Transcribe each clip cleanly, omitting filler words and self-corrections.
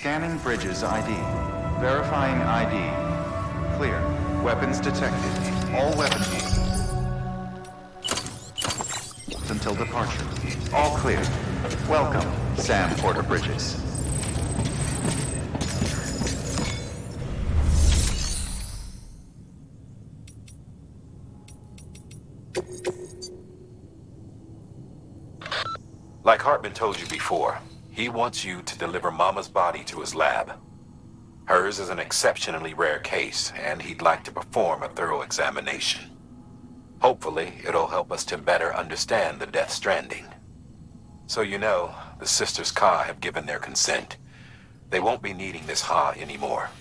Scanning bridges ID. Verifying ID. Clear. Weapons detected. All weapons until departure. All clear. Welcome, Sam Porter Bridges. Like Hartman told you before, he wants you to deliver Mama's body to his lab. Hers is an exceptionally rare case, and he'd like to perform a thorough examination. Hopefully, it'll help us to better understand the death stranding. So you know, the sisters Ka have given their consent. They won't be needing this Ha anymore.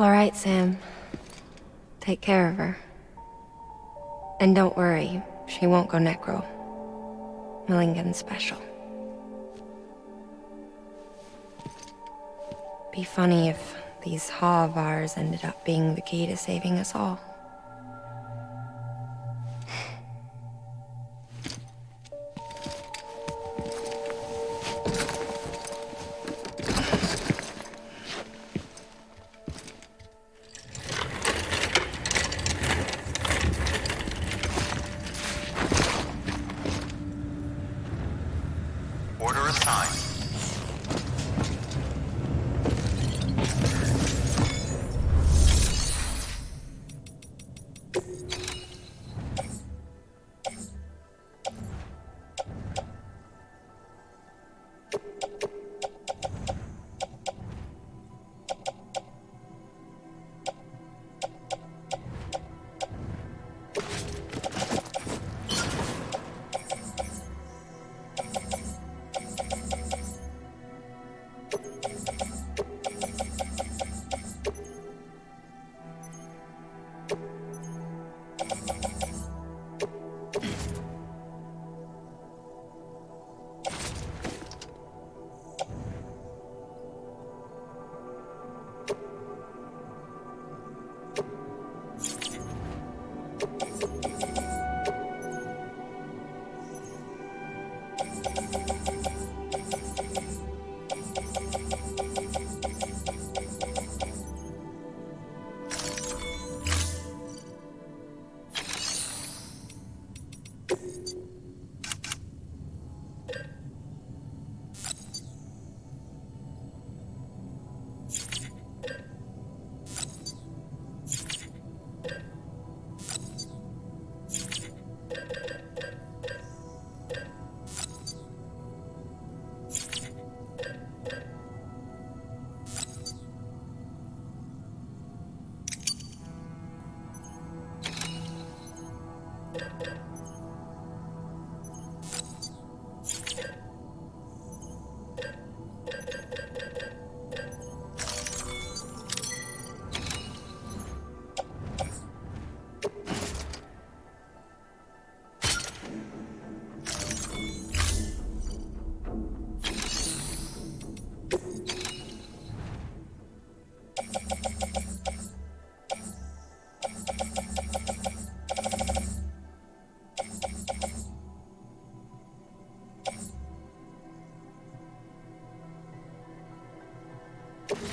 All right, Sam. Take care of her. And don't worry, she won't go necro. Millingan's special. Be funny if these Ha of ours ended up being the key to saving us all. Order assigned. Beginning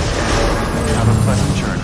scan. Have a pleasant journey.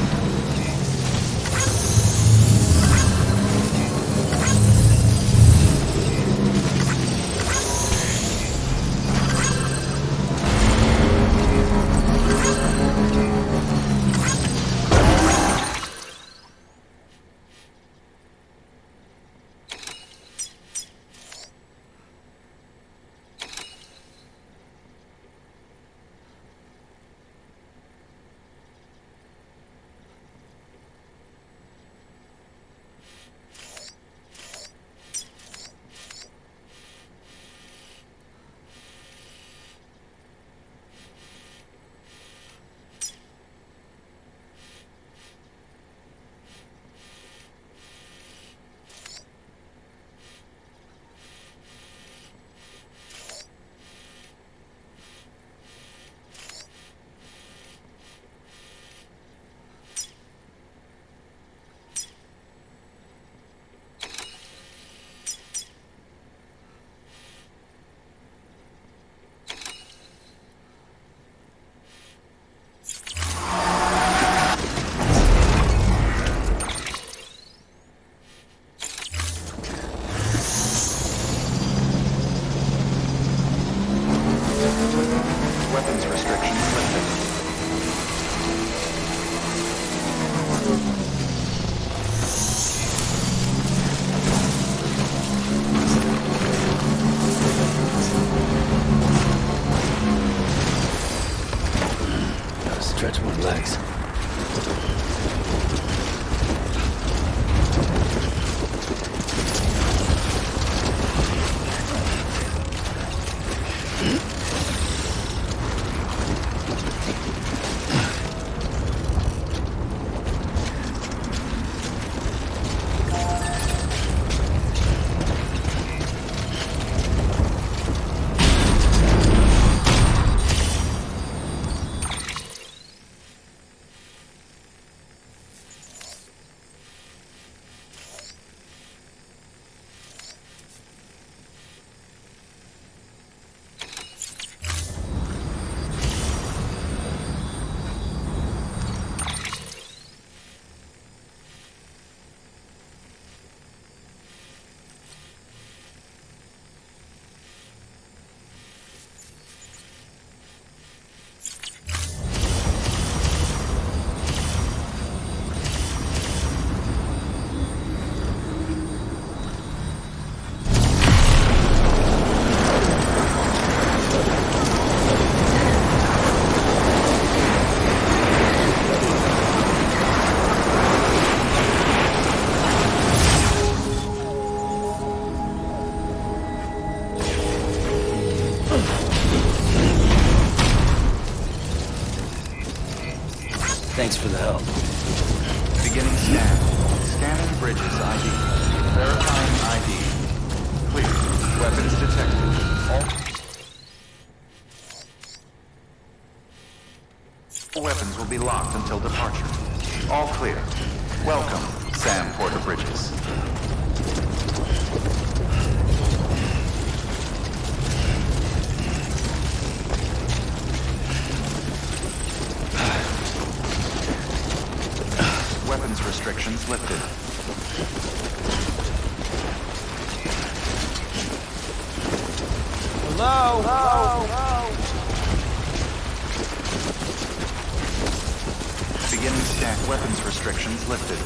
Weapons restrictions lifted. Gotta stretch my legs. Thanks for the help. Beginning scan. Scanning bridges ID. Verifying ID. Clear. Weapons detected. All weapons will be locked until departure. All clear. Welcome, Sam Porter Bridges. Weapons restrictions lifted. Hello? Beginning scan. Weapons restrictions lifted.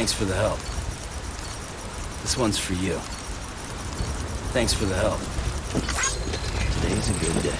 Thanks for the help. This one's for you. Thanks for the help. Today's a good day.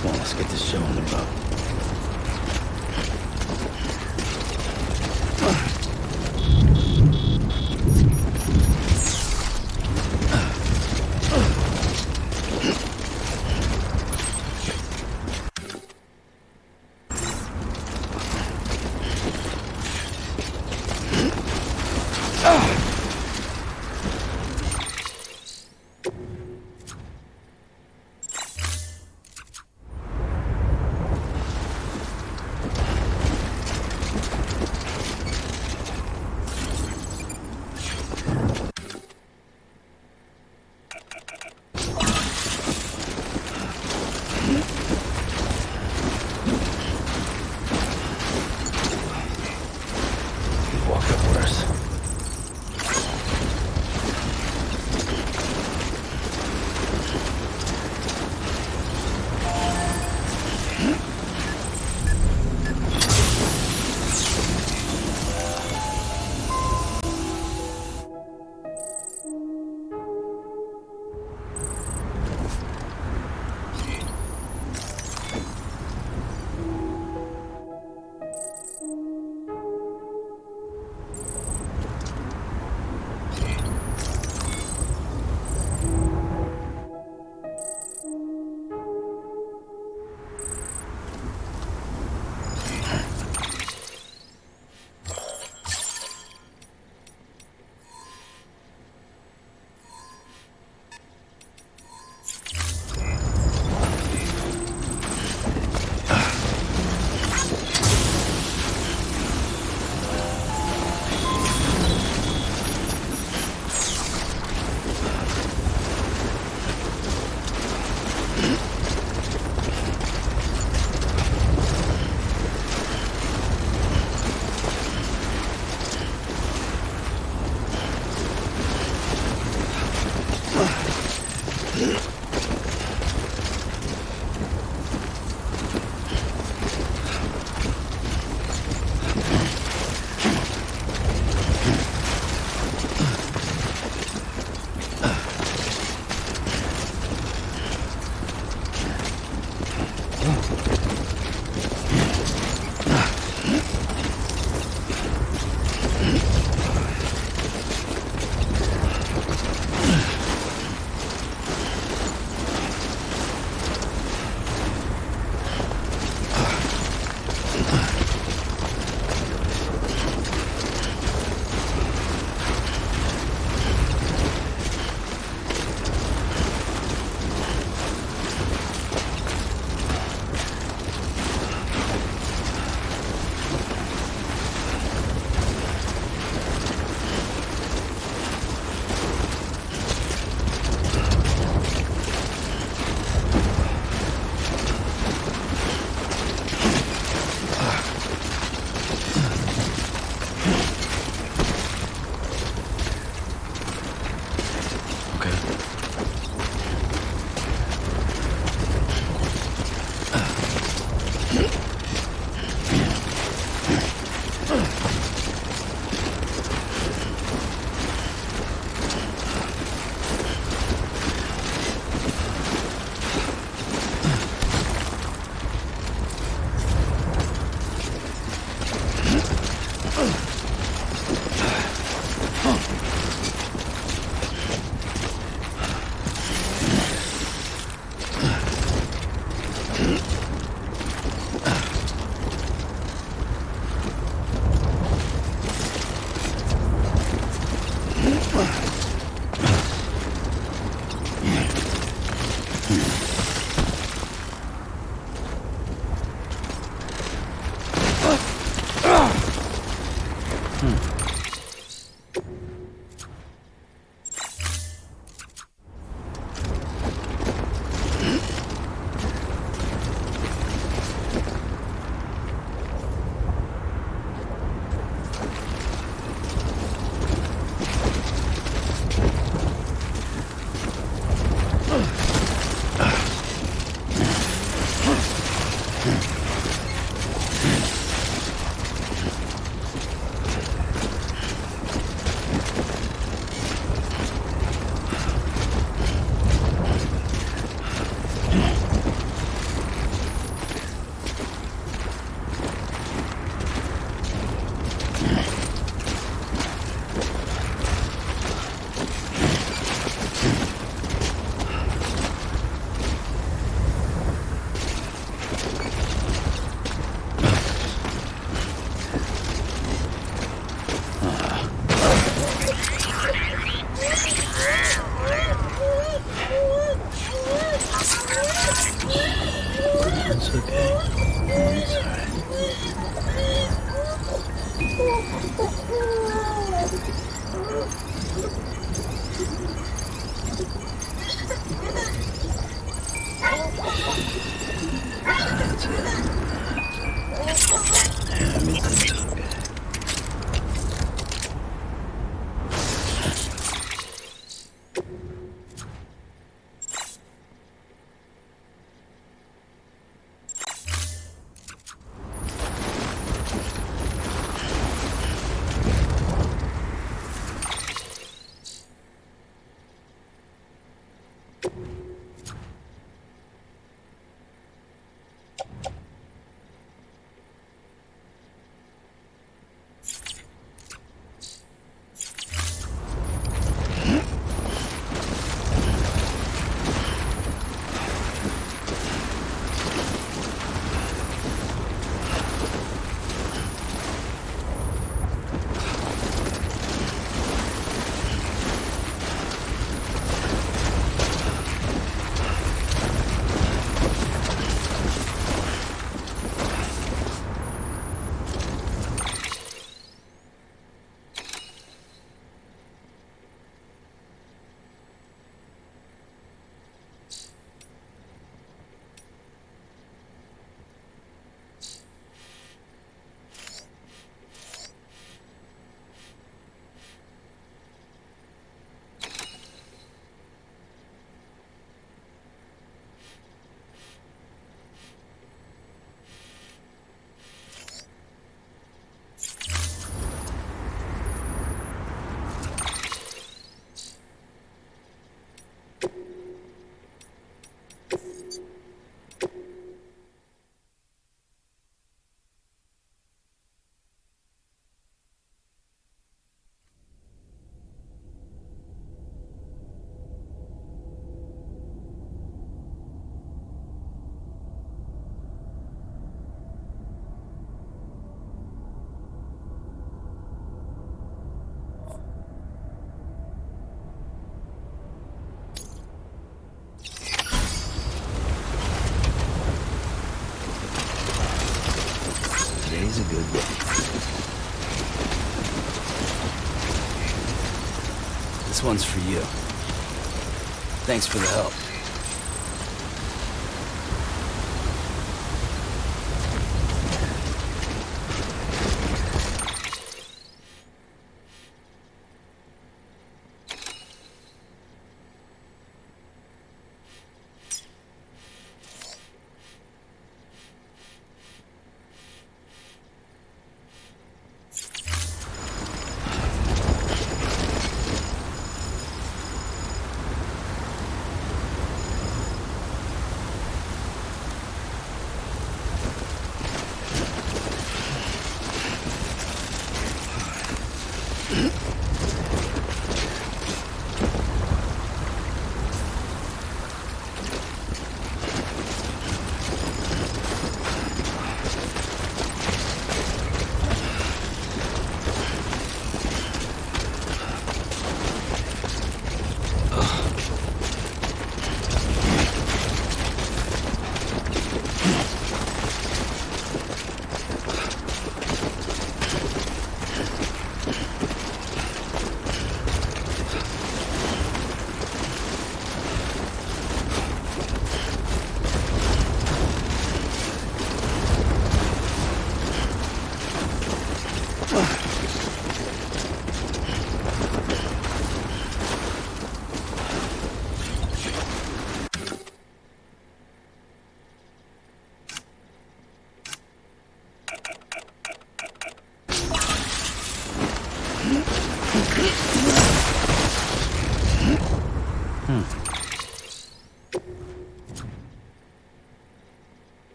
Come on, let's get this show on the road. Walk up worse. It's okay. It's alright. That's it. Everything's okay. Today's a good day. This one's for you. Thanks for the help.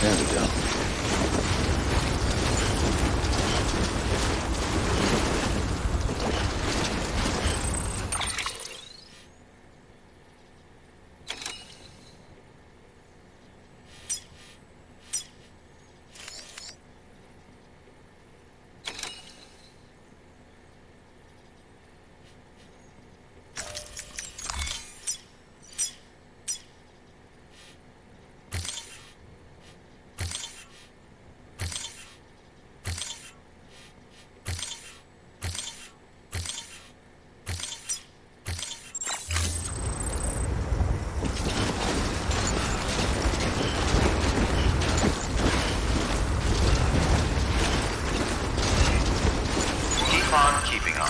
There we go. Keep on keeping on.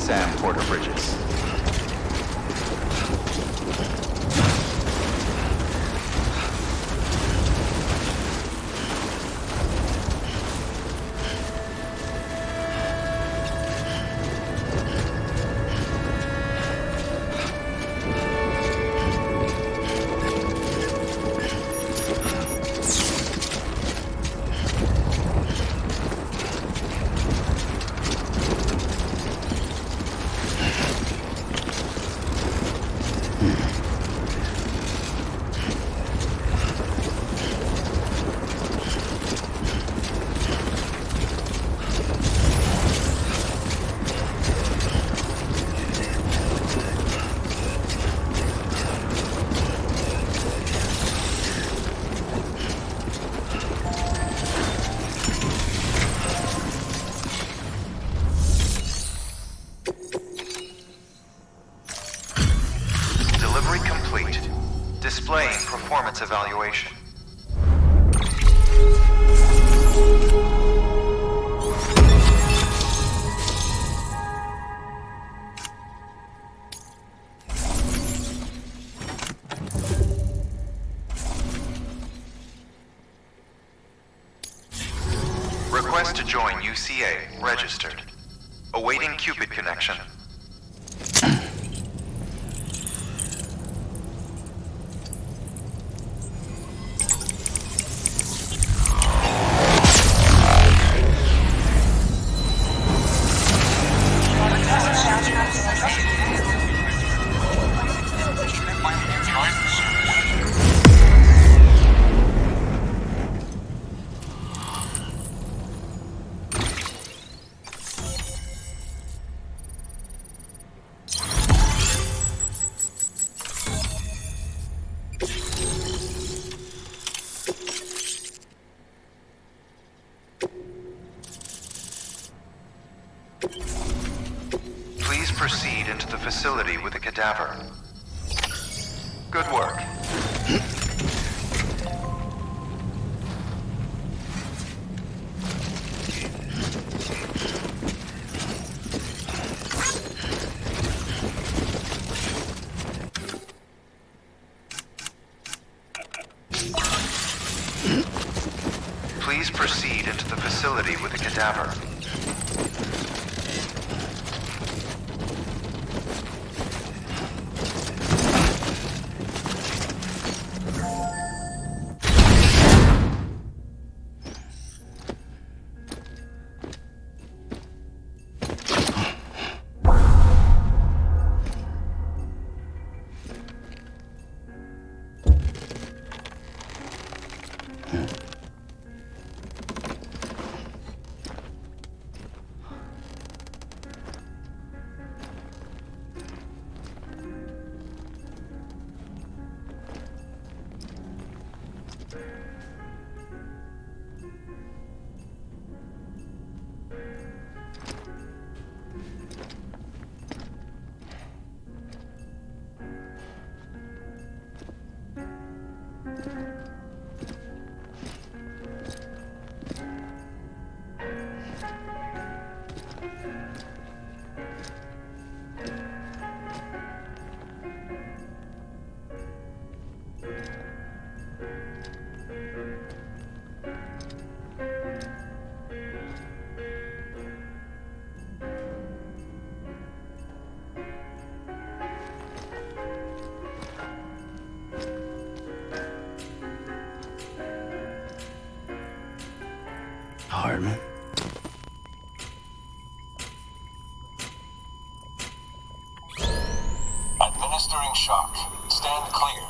Sam Porter Bridges. Delivery complete. Displaying performance evaluation. Request to join UCA. Registered. Awaiting Cupid connection. Please proceed into the facility with the cadaver. Good work. Please proceed into the facility with the cadaver. Hartman. Administering shock. Stand clear.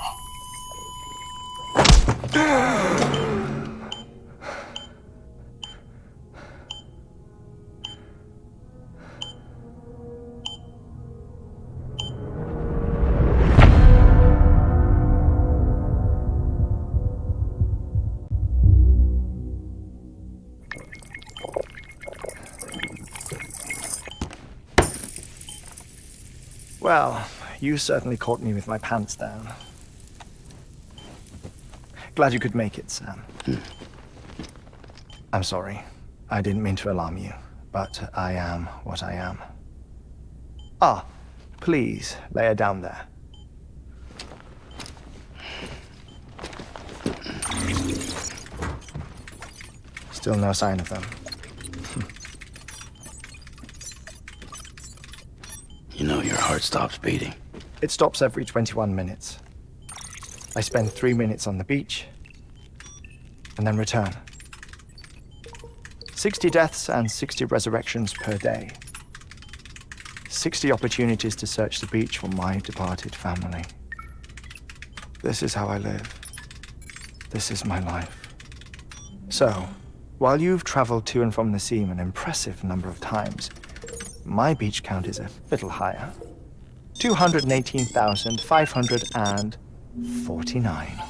Well, you certainly caught me with my pants down. Glad you could make it, Sam. I'm sorry. I didn't mean to alarm you, but I am what I am. Ah, please lay her down there. Still no sign of them. You know your heart stops beating. It stops every 21 minutes. I spend 3 minutes on the beach, and then return. 60 deaths and 60 resurrections per day. 60 opportunities to search the beach for my departed family. This is how I live. This is my life. So, while you've traveled to and from the seam an impressive number of times, my beach count is a little higher. 218,549.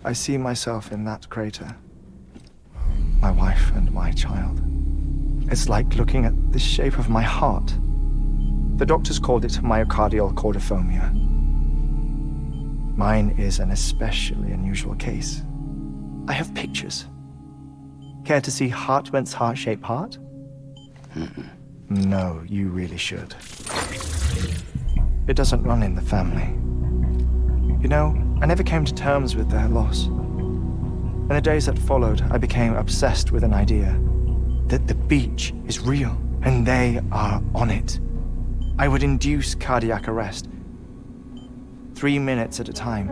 I see myself in that crater. My wife and my child. It's like looking at the shape of my heart. The doctors called it myocardial cordiformia. Mine is an especially unusual case. I have pictures. Care to see Hartman's heart-shaped heart? No, you really should. It doesn't run in the family. You know, I never came to terms with their loss. In the days that followed, I became obsessed with an idea that the beach is real and they are on it. I would induce cardiac arrest, 3 minutes at a time,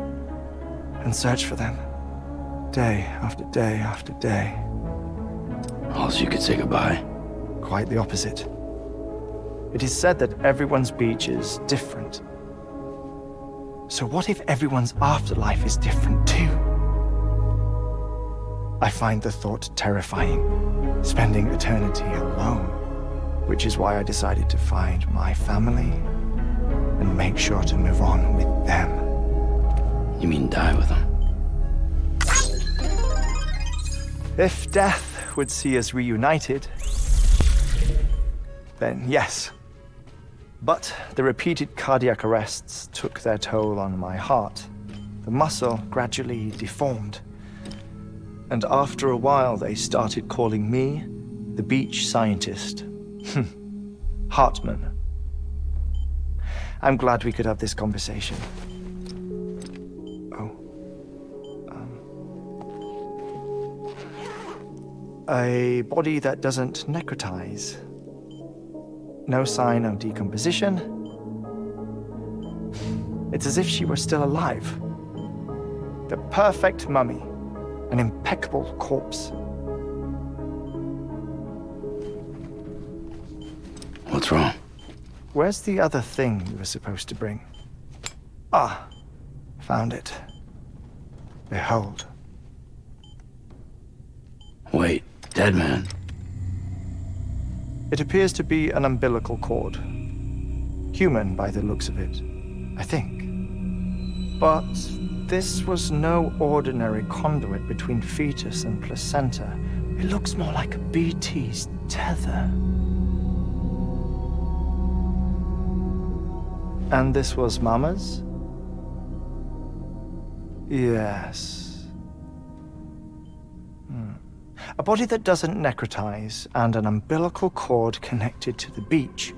and search for them, day after day after day. Also, you could say goodbye. Quite the opposite. It is said that everyone's beach is different. So what if everyone's afterlife is different too? I find the thought terrifying, spending eternity alone, which is why I decided to find my family and make sure to move on with them. You mean die with them? If death would see us reunited, then yes. But the repeated cardiac arrests took their toll on my heart. The muscle gradually deformed. And after a while, they started calling me the beach scientist. Hartman. I'm glad we could have this conversation. A body that doesn't necrotize. No sign of decomposition. It's as if she were still alive. The perfect mummy. An impeccable corpse. What's wrong? Where's the other thing you were supposed to bring? Ah, found it. Behold. Wait, dead man. It appears to be an umbilical cord. Human by the looks of it, I think. But this was no ordinary conduit between fetus and placenta. It looks more like a BT's tether. And this was Mama's? Yes. A body that doesn't necrotize and an umbilical cord connected to the beach.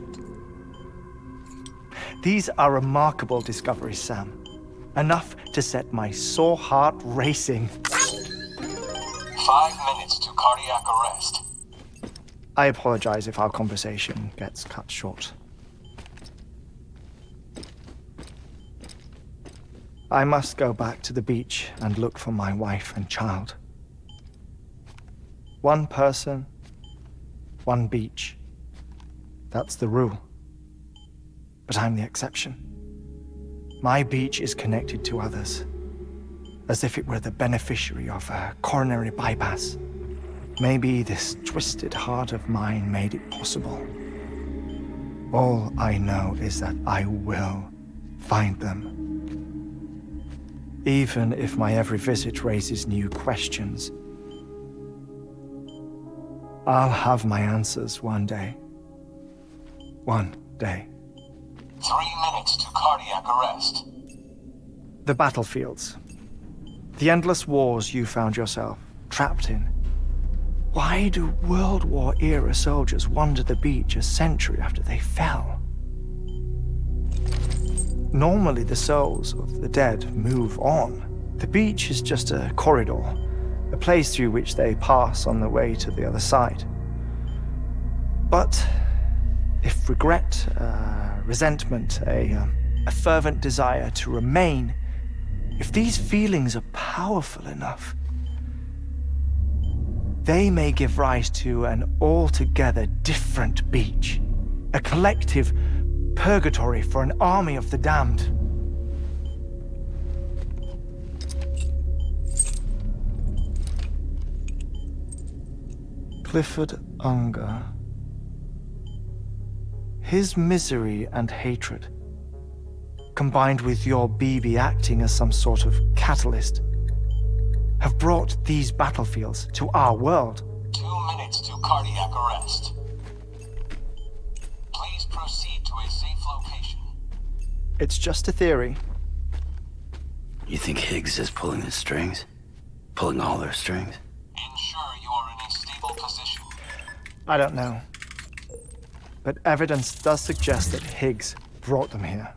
These are remarkable discoveries, Sam. Enough to set my sore heart racing. 5 minutes to cardiac arrest. I apologize if our conversation gets cut short. I must go back to the beach and look for my wife and child. One person, one beach. That's the rule. But I'm the exception. My beach is connected to others, as if it were the beneficiary of a coronary bypass. Maybe this twisted heart of mine made it possible. All I know is that I will find them. Even if my every visit raises new questions, I'll have my answers one day. One day. 3 minutes to cardiac arrest. The battlefields. The endless wars you found yourself trapped in. Why do World War era soldiers wander the beach a century after they fell? Normally, the souls of the dead move on. The beach is just a corridor, a place through which they pass on the way to the other side. But if regret, resentment, a fervent desire to remain, if these feelings are powerful enough, they may give rise to an altogether different beach, a collective purgatory for an army of the damned. Clifford Unger. His misery and hatred, combined with your BB acting as some sort of catalyst, have brought these battlefields to our world. 2 minutes to cardiac arrest. Please proceed to a safe location. It's just a theory. You think Higgs is pulling the strings? Pulling all their strings? Ensure you are in a stable position. I don't know. But evidence does suggest that Higgs brought them here.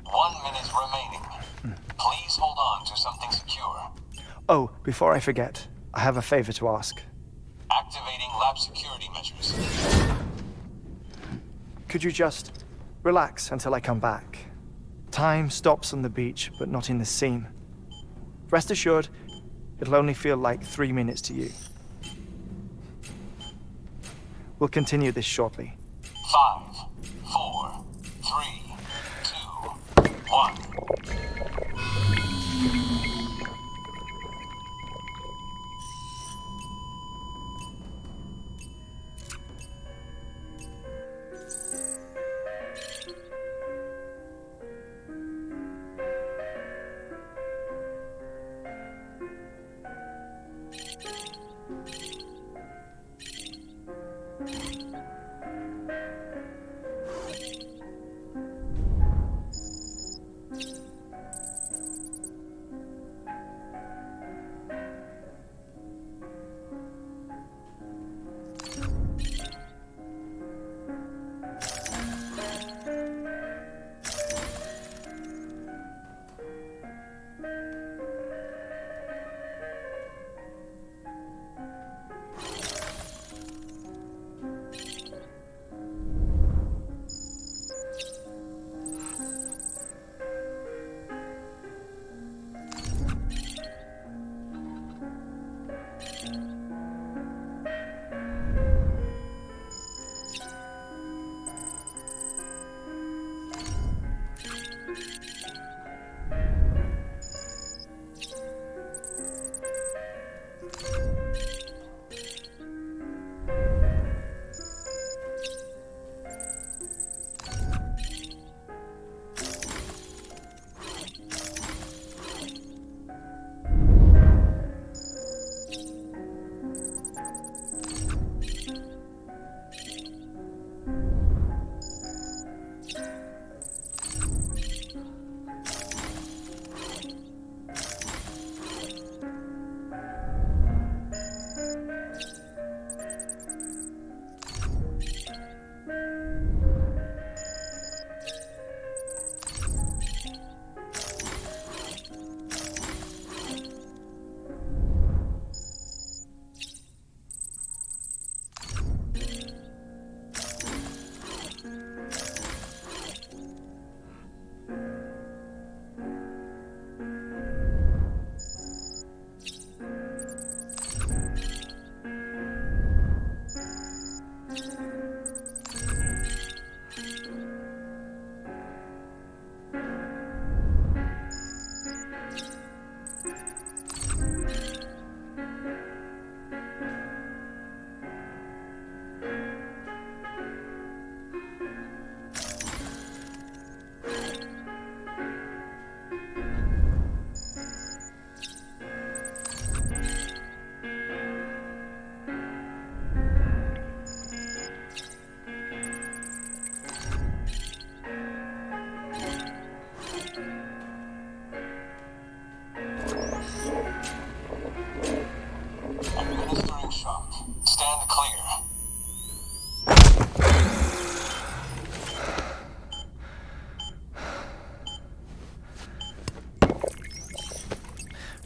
1 minute remaining. Please hold on to something secure. Oh, before I forget, I have a favor to ask. Activating lab security measures. Could you just relax until I come back? Time stops on the beach, but not in the scene. Rest assured, it'll only feel like 3 minutes to you. We'll continue this shortly. 5, 4, 3, 2, 1.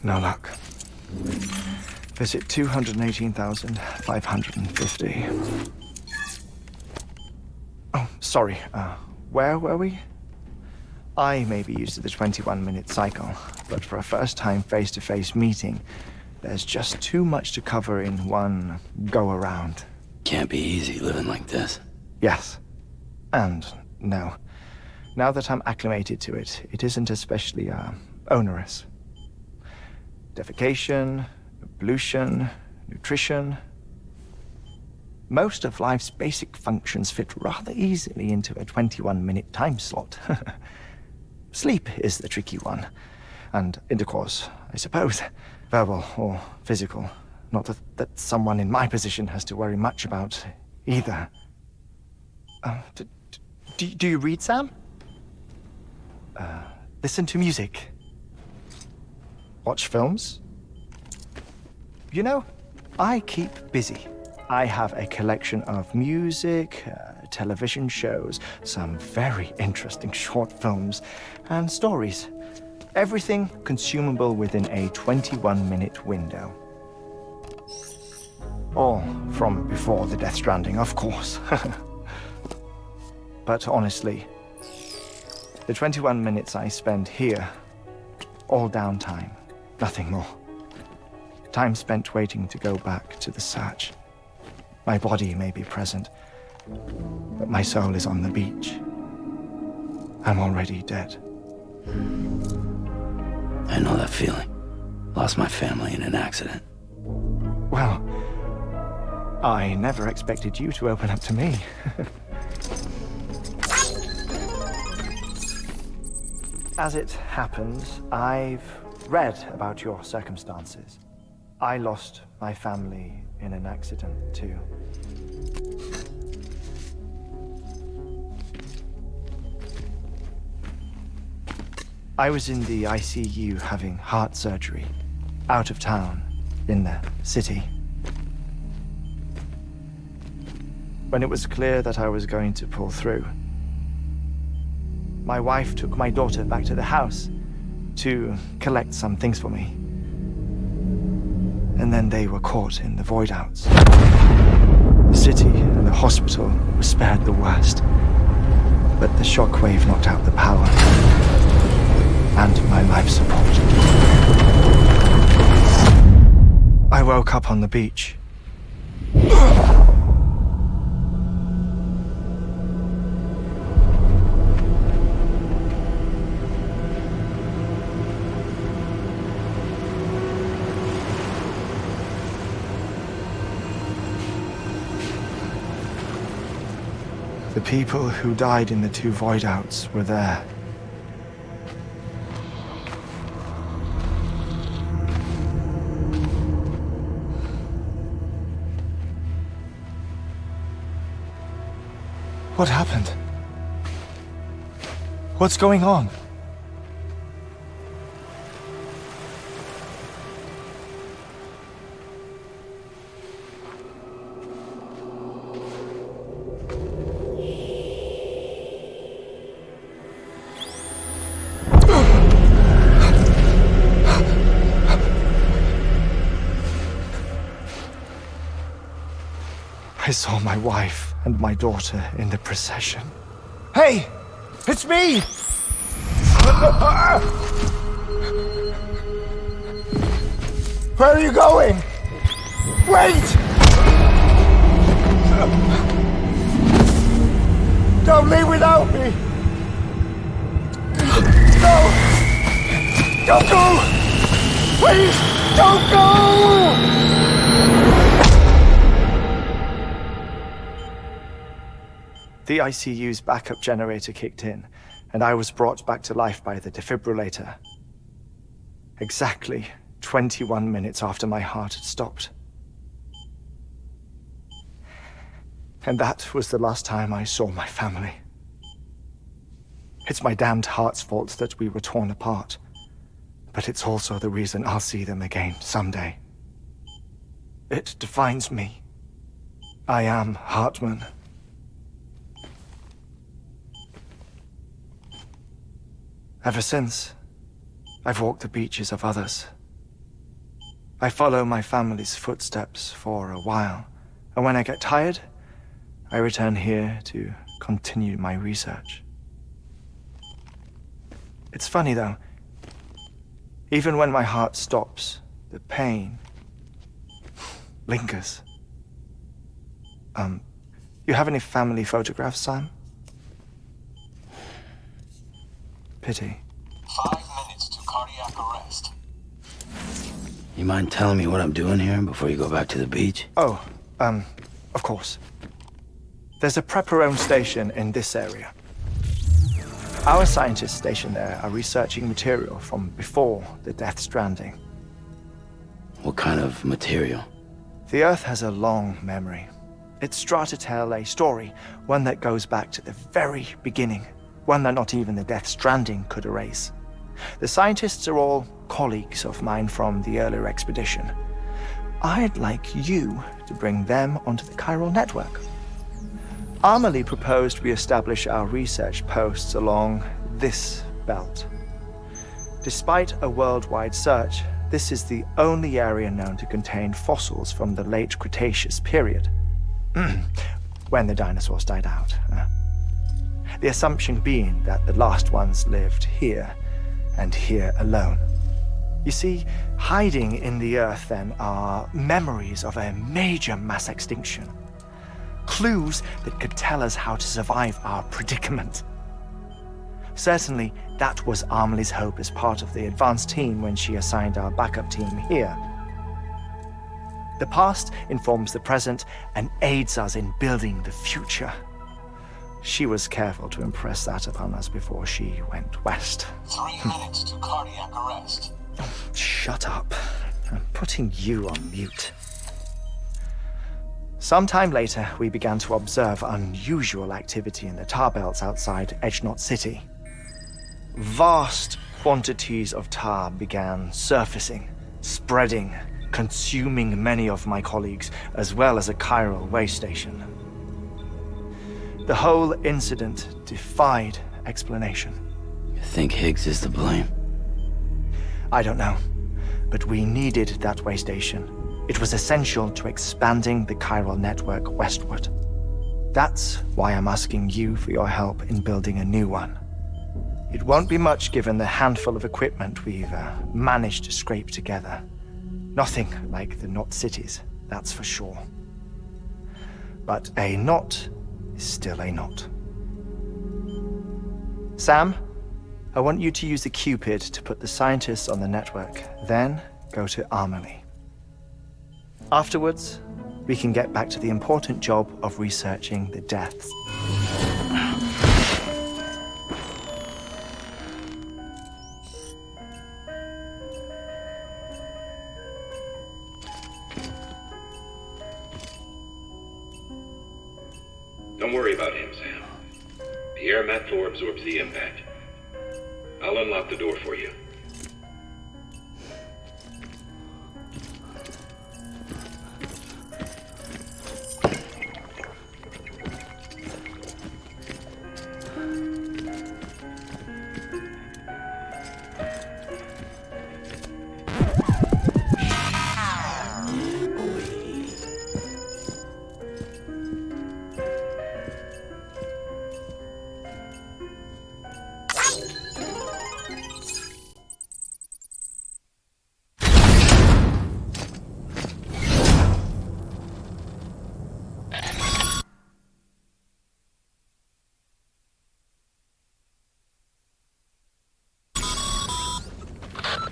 No luck. Visit 218,550. Oh, sorry. Where were we? I may be used to the 21-minute cycle, but for a first-time face-to-face meeting, there's just too much to cover in one go-around. Can't be easy living like this. Yes. And no. Now that I'm acclimated to it, it isn't especially, onerous. Defecation, pollution, nutrition. Most of life's basic functions fit rather easily into a 21-minute time slot. Sleep is the tricky one. And intercourse, I suppose. Verbal or physical. Not that someone in my position has to worry much about either. Do you read, Sam? Listen to music. Watch films. You know, I keep busy. I have a collection of music, television shows, some very interesting short films, and stories. Everything consumable within a 21-minute window. All from before the Death Stranding, of course. But honestly, the 21 minutes I spend here, all downtime, nothing more. Time spent waiting to go back to the search. My body may be present, but my soul is on the beach. I'm already dead. I know that feeling. Lost my family in an accident. Well, I never expected you to open up to me. As it happens, I've read about your circumstances. I lost my family in an accident, too. I was in the ICU having heart surgery, out of town, in the city. When it was clear that I was going to pull through, my wife took my daughter back to the house to collect some things for me. And then they were caught in the void outs. The city and the hospital were spared the worst, but the shockwave knocked out the power and my life support. I woke up on the beach. The people who died in the two void outs were there. What happened? What's going on? I saw my wife and my daughter in the procession. Hey! It's me! Where are you going? Wait! Don't leave without me! No! Don't go! Please, don't go! The ICU's backup generator kicked in, and I was brought back to life by the defibrillator. Exactly 21 minutes after my heart had stopped. And that was the last time I saw my family. It's my damned heart's fault that we were torn apart, but it's also the reason I'll see them again someday. It defines me. I am Hartman. Ever since, I've walked the beaches of others, I follow my family's footsteps for a while, and when I get tired, I return here to continue my research. It's funny though, even when my heart stops, the pain lingers. You have any family photographs, Sam? Pity. 5 minutes to cardiac arrest. You mind telling me what I'm doing here before you go back to the beach? Oh, of course. There's a Prepperone station in this area. Our scientists stationed there are researching material from before the Death Stranding. What kind of material? The Earth has a long memory. It's trying to tell a story, one that goes back to the very beginning, one that not even the Death Stranding could erase. The scientists are all colleagues of mine from the earlier expedition. I'd like you to bring them onto the chiral network. Amelie proposed we establish our research posts along this belt. Despite a worldwide search, this is the only area known to contain fossils from the late Cretaceous period, when the dinosaurs died out. The assumption being that the last ones lived here, and here alone. You see, hiding in the Earth then are memories of a major mass extinction. Clues that could tell us how to survive our predicament. Certainly, that was Amelie's hope as part of the advanced team when she assigned our backup team here. The past informs the present and aids us in building the future. She was careful to impress that upon us before she went west. 3 minutes to cardiac arrest. Shut up. I'm putting you on mute. Sometime later, we began to observe unusual activity in the tar belts outside Edgenot City. Vast quantities of tar began surfacing, spreading, consuming many of my colleagues, as well as a chiral way station. The whole incident defied explanation. You think Higgs is to blame? I don't know, but we needed that way station. It was essential to expanding the chiral network westward. That's why I'm asking you for your help in building a new one. It won't be much given the handful of equipment we've managed to scrape together. Nothing like the knot cities, that's for sure. But a knot is still a knot. Sam, I want you to use the Cupid to put the scientists on the network, then go to Amelie. Afterwards, we can get back to the important job of researching the deaths. Don't worry about him, Sam. The air mat floor absorbs the impact. I'll unlock the door for you.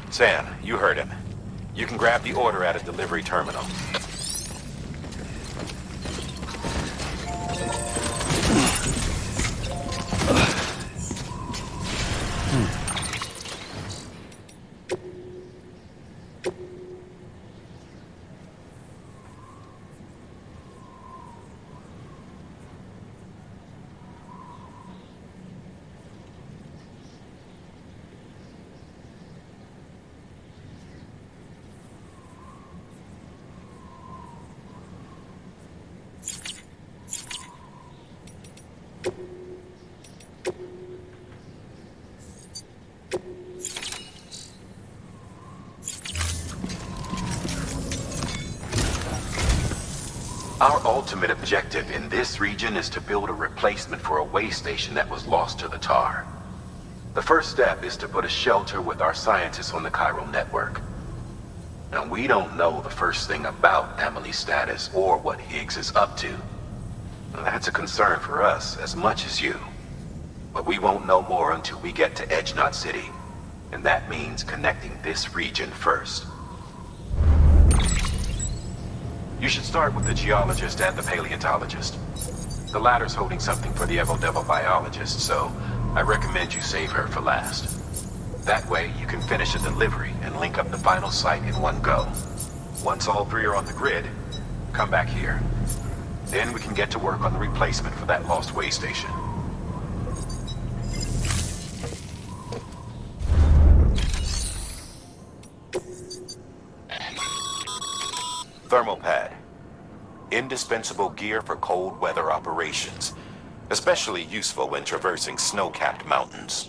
Sam, you heard him. You can grab the order at a delivery terminal. ultimate objective in this region is to build a replacement for a way station that was lost to the tar. The first step is to put a shelter with our scientists on the chiral network. Now, we don't know the first thing about Emily's status or what Higgs is up to. That's a concern for us as much as you. But we won't know more until we get to Edge Knot City. And that means connecting this region first. You should start with the geologist and the paleontologist. The latter's holding something for the Evo-Devil biologist, so I recommend you save her for last. That way, you can finish a delivery and link up the final site in one go. Once all three are on the grid, come back here. Then we can get to work on the replacement for that lost way station. Thermal pad. Indispensable gear for cold weather operations. Especially useful when traversing snow-capped mountains.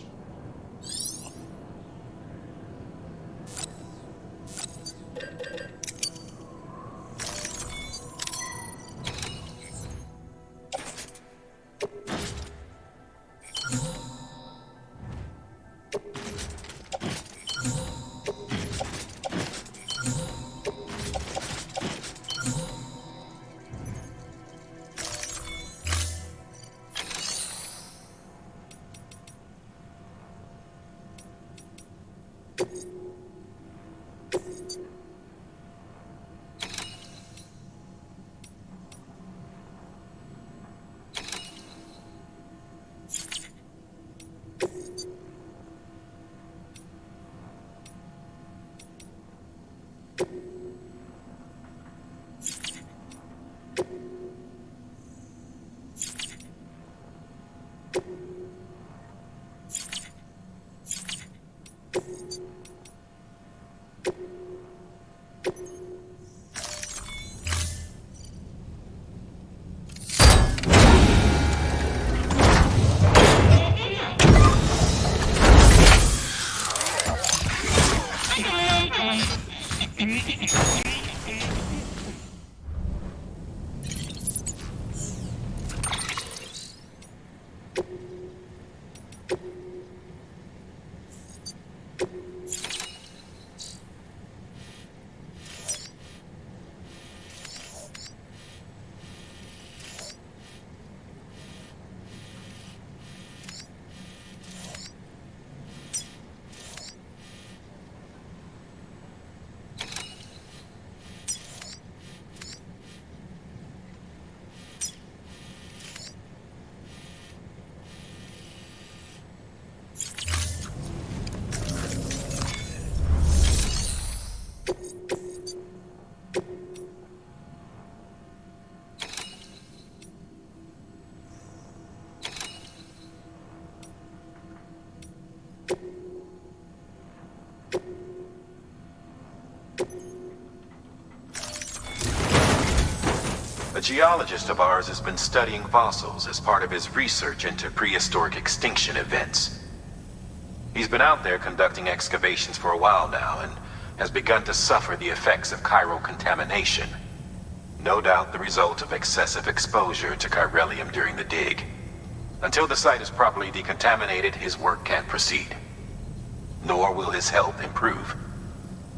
A geologist of ours has been studying fossils as part of his research into prehistoric extinction events. He's been out there conducting excavations for a while now and has begun to suffer the effects of chiral contamination. No doubt the result of excessive exposure to chiralium during the dig. Until the site is properly decontaminated, his work can't proceed. Nor will his health improve.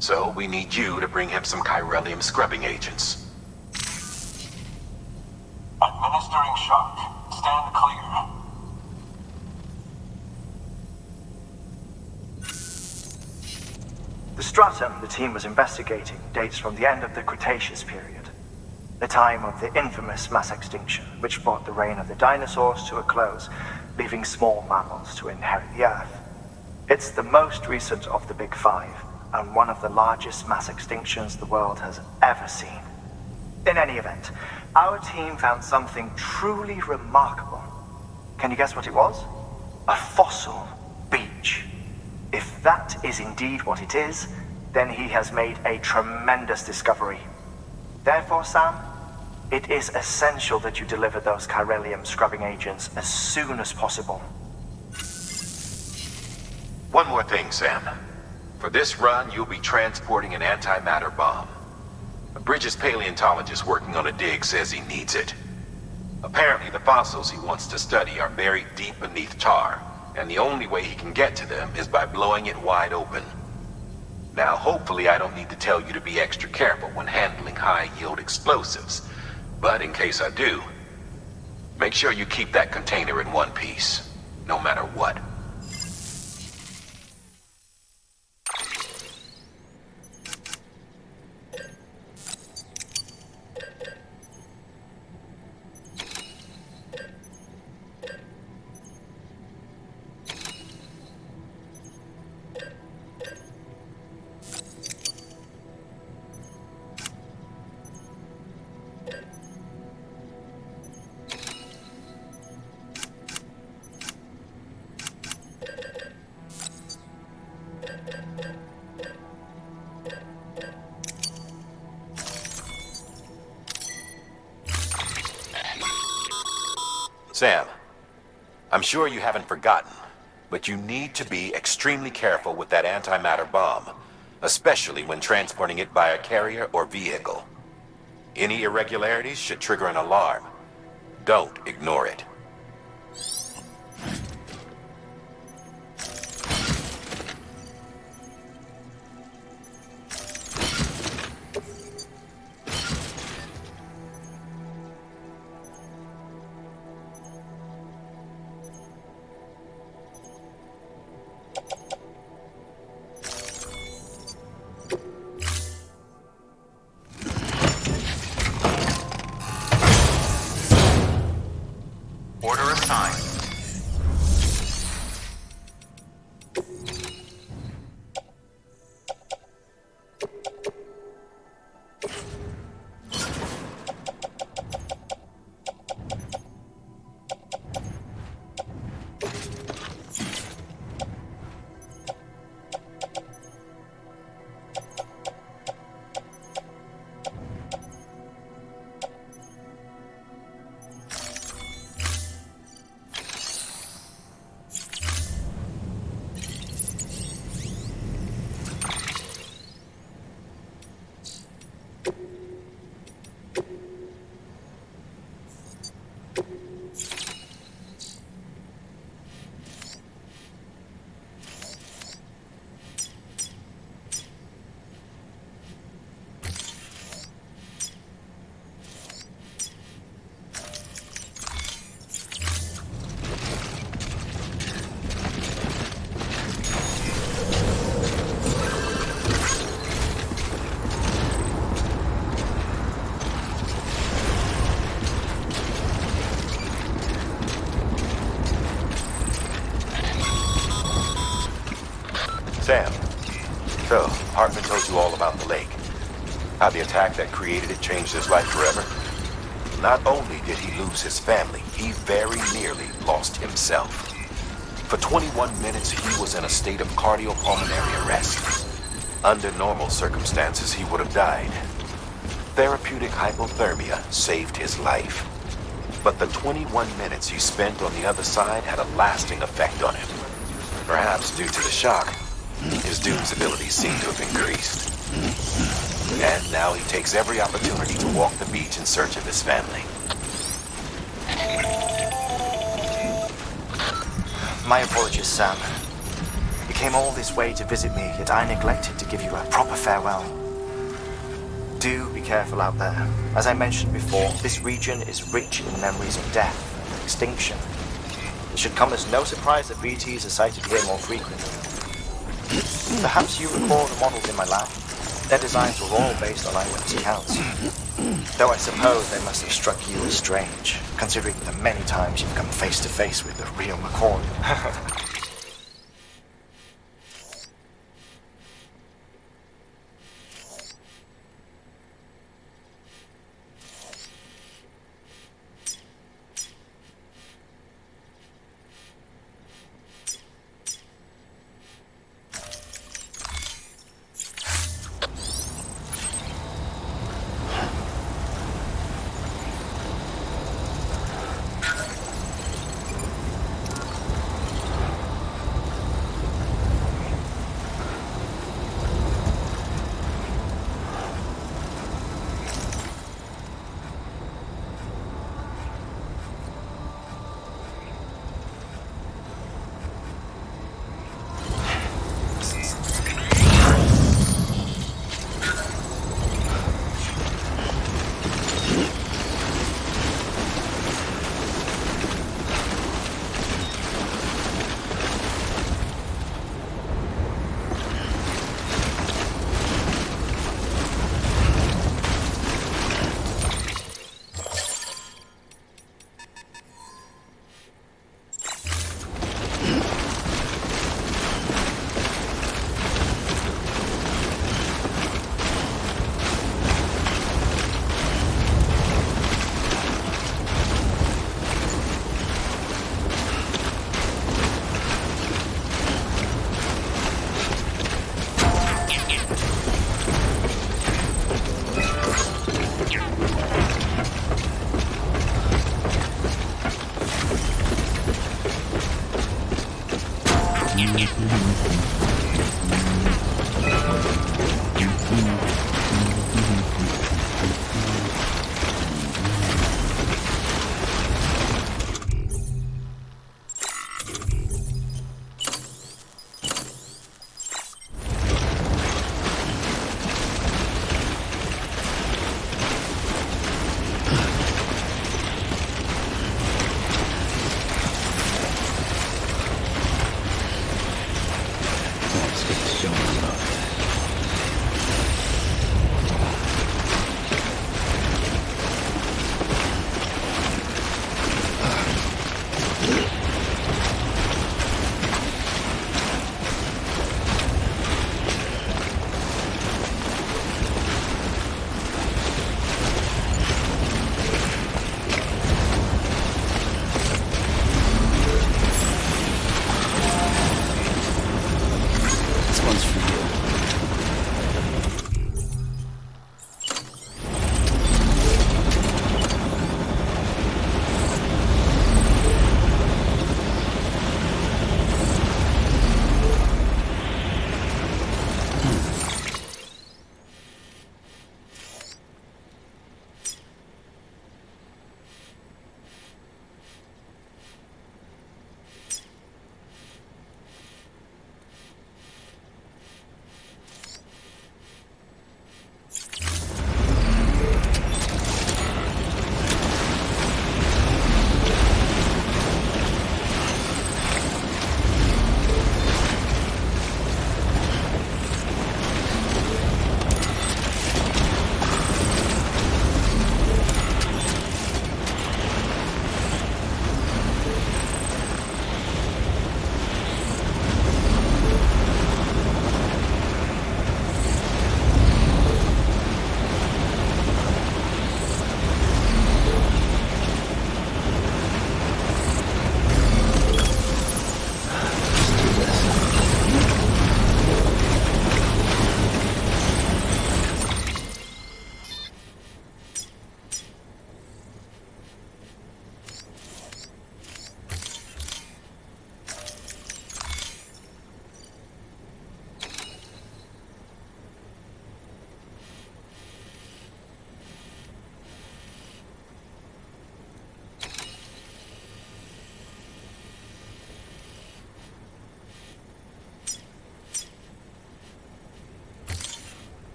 So we need you to bring him some chiralium scrubbing agents. Administering shock. Stand clear. The stratum the team was investigating dates from the end of the Cretaceous period, the time of the infamous mass extinction, which brought the reign of the dinosaurs to a close, leaving small mammals to inherit the Earth. It's the most recent of the Big Five, and one of the largest mass extinctions the world has ever seen. In any event, our team found something truly remarkable. Can you guess what it was? A fossil beach. If that is indeed what it is, then he has made a tremendous discovery. Therefore, Sam, it is essential that you deliver those chiralium scrubbing agents as soon as possible. One more thing, Sam. For this run, you'll be transporting an antimatter bomb. A British paleontologist working on a dig says he needs it. Apparently, the fossils he wants to study are buried deep beneath tar, and the only way he can get to them is by blowing it wide open. Now, hopefully I don't need to tell you to be extra careful when handling high-yield explosives, but in case I do, make sure you keep that container in one piece, no matter what. Sam, I'm sure you haven't forgotten, but you need to be extremely careful with that antimatter bomb, especially when transporting it by a carrier or vehicle. Any irregularities should trigger an alarm. Don't ignore it. Order assigned. Sam, so, Hartman told you all about the lake. How the attack that created it changed his life forever? Not only did he lose his family, he very nearly lost himself. For 21 minutes, he was in a state of cardiopulmonary arrest. Under normal circumstances, he would have died. Therapeutic hypothermia saved his life. But the 21 minutes he spent on the other side had a lasting effect on him. Perhaps due to the shock, his Doom's abilities seem to have increased. And now he takes every opportunity to walk the beach in search of his family. My apologies, Sam. You came all this way to visit me, yet I neglected to give you a proper farewell. Do be careful out there. As I mentioned before, this region is rich in memories of death and extinction. It should come as no surprise that BTs are sighted here more frequently. Perhaps you recall the models in my lab? Their designs were all based on eyewitness accounts. Though I suppose they must have struck you as strange, considering the many times you've come face to face with the real McCord.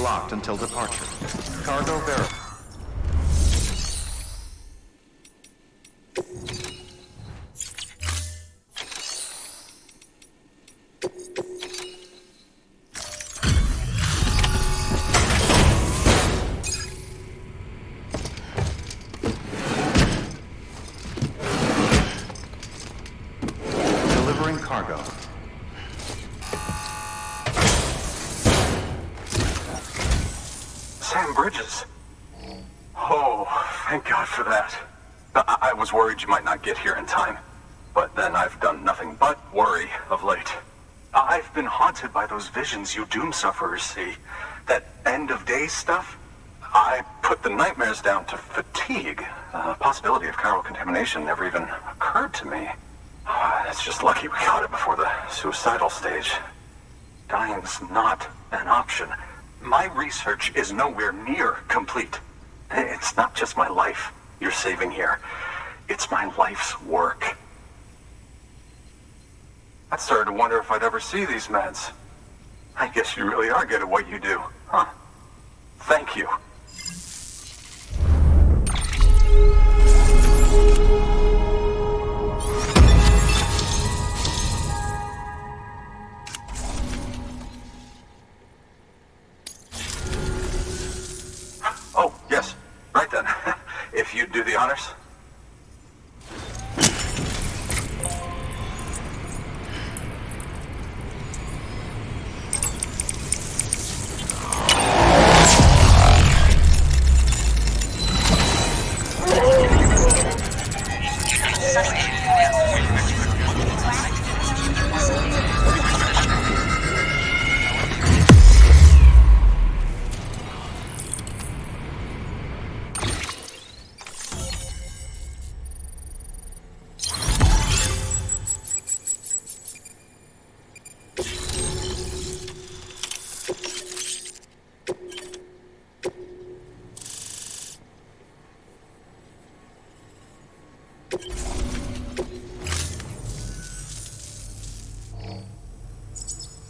locked until departure. Cargo verified. Delivering cargo. Sam Bridges. Oh, thank God for that. I was worried you might not get here in time. But then I've done nothing but worry of late. I've been haunted by those visions you doom sufferers see. That end of days stuff. I put the nightmares down to fatigue. The possibility of chiral contamination never even occurred to me. It's just lucky we got it before the suicidal stage. Dying's not an option. My research is nowhere near complete. It's not just my life you're saving here. It's my life's work. I started to wonder if I'd ever see these meds. I guess you really are good at what you do, huh? Thank you. Oh, yes. Right then. If you'd do the honors.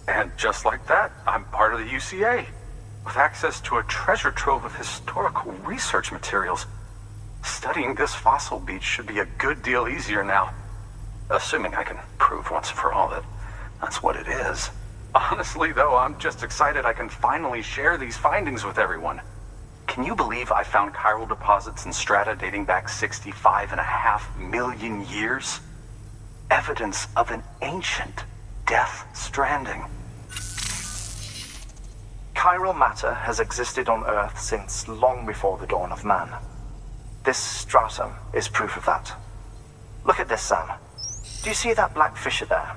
And just like that, I'm part of the UCA, with access to a treasure trove of historical research materials. Studying this fossil beach should be a good deal easier now. Assuming I can prove once and for all that that's what it is. Honestly, though, I'm just excited I can finally share these findings with everyone. Can you believe I found chiral deposits in strata dating back 65.5 million years? Evidence of an ancient death stranding. Chiral matter has existed on Earth since long before the dawn of man. This stratum is proof of that. Look at this, Sam. Do you see that black fissure there?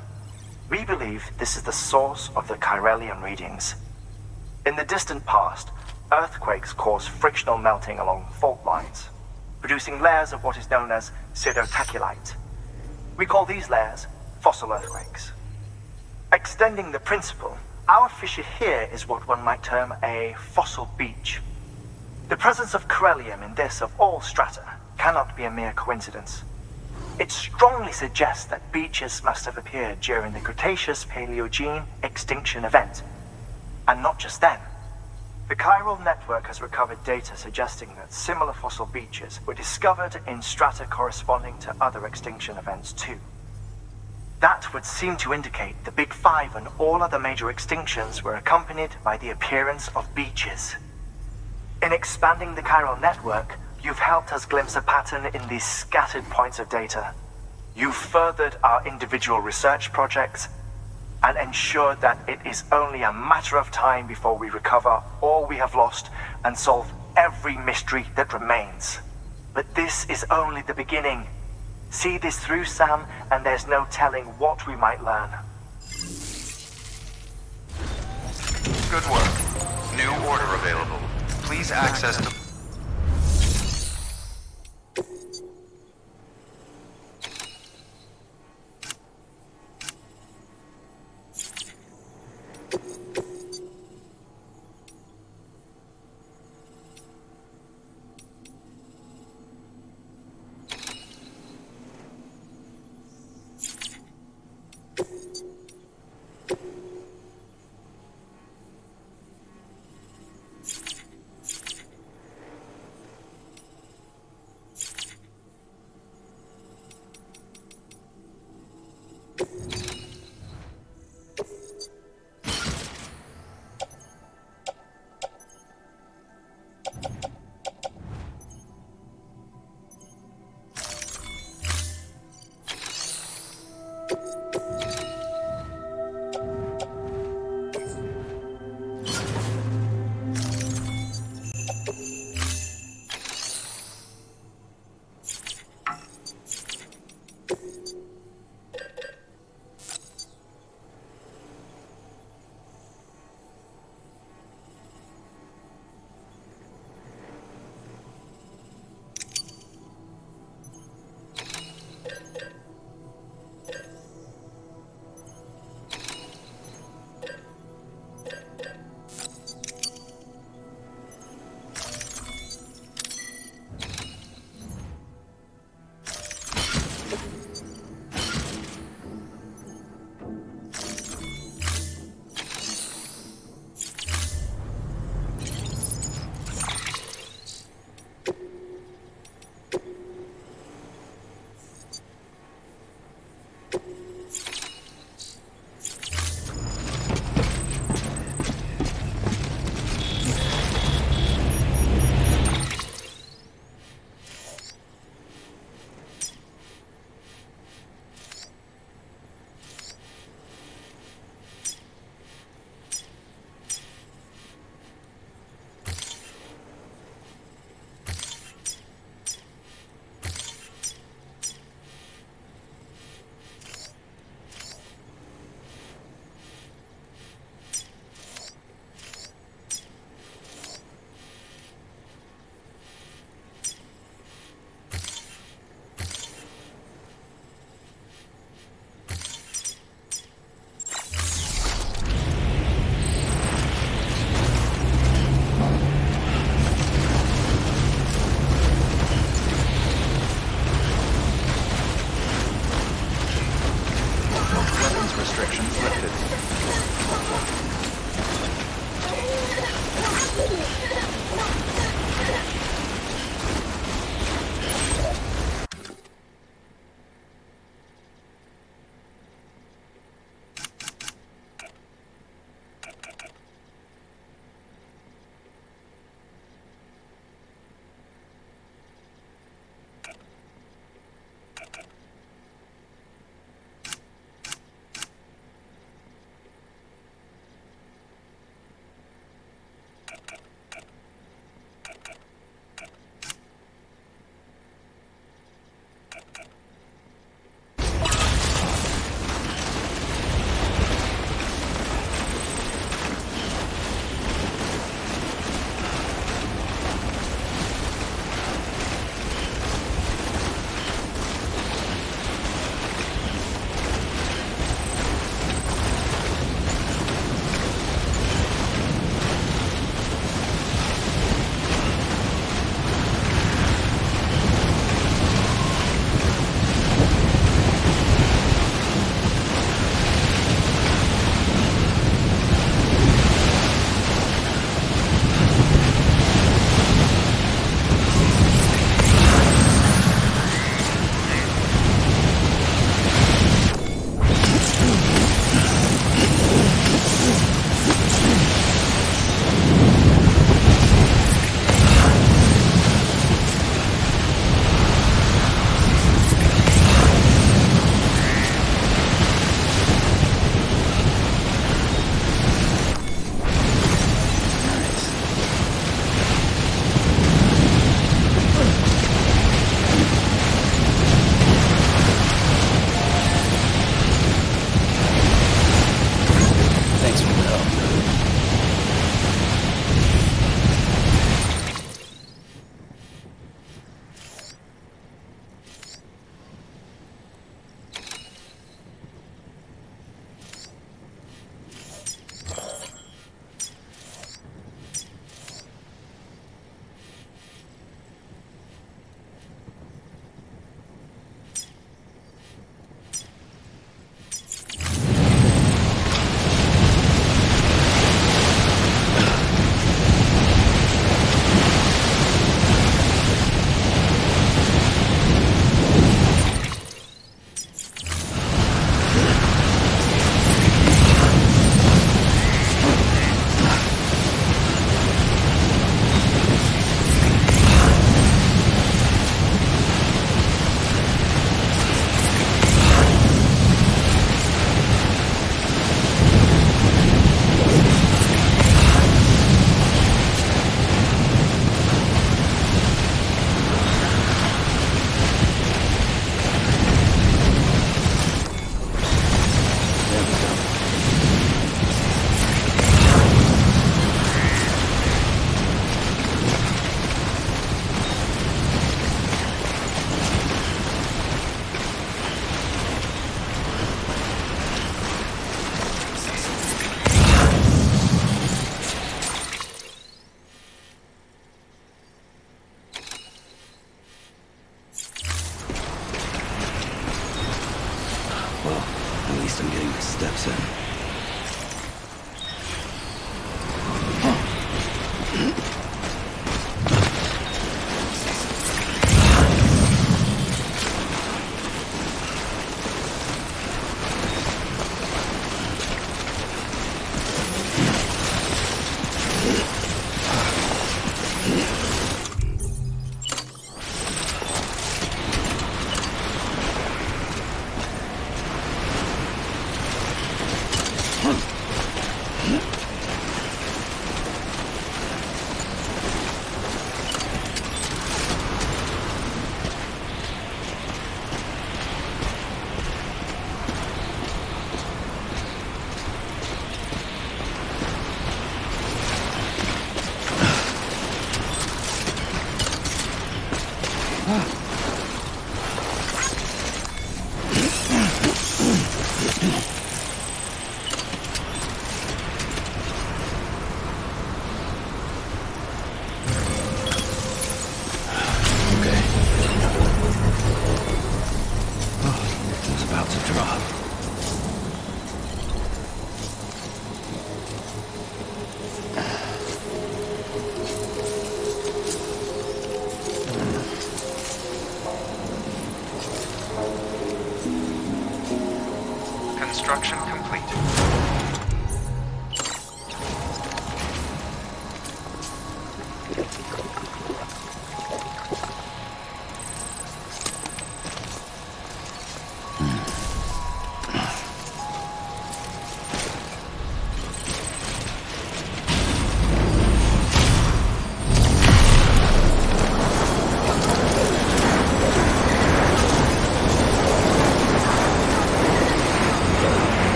We believe this is the source of the Chiralian readings. In the distant past, earthquakes caused frictional melting along fault lines, producing layers of what is known as pseudotachylite. We call these layers fossil earthquakes. Extending the principle, our fissure here is what one might term a fossil beach. The presence of chiralium in this of all strata cannot be a mere coincidence. It strongly suggests that beaches must have appeared during the Cretaceous-Paleogene extinction event. And not just then. The chiral network has recovered data suggesting that similar fossil beaches were discovered in strata corresponding to other extinction events too. That would seem to indicate the Big Five and all other major extinctions were accompanied by the appearance of beaches. In expanding the chiral network, you've helped us glimpse a pattern in these scattered points of data. You've furthered our individual research projects and ensured that it is only a matter of time before we recover all we have lost and solve every mystery that remains. But this is only the beginning. See this through, Sam, and there's no telling what we might learn. Good work. New order available. Please access the...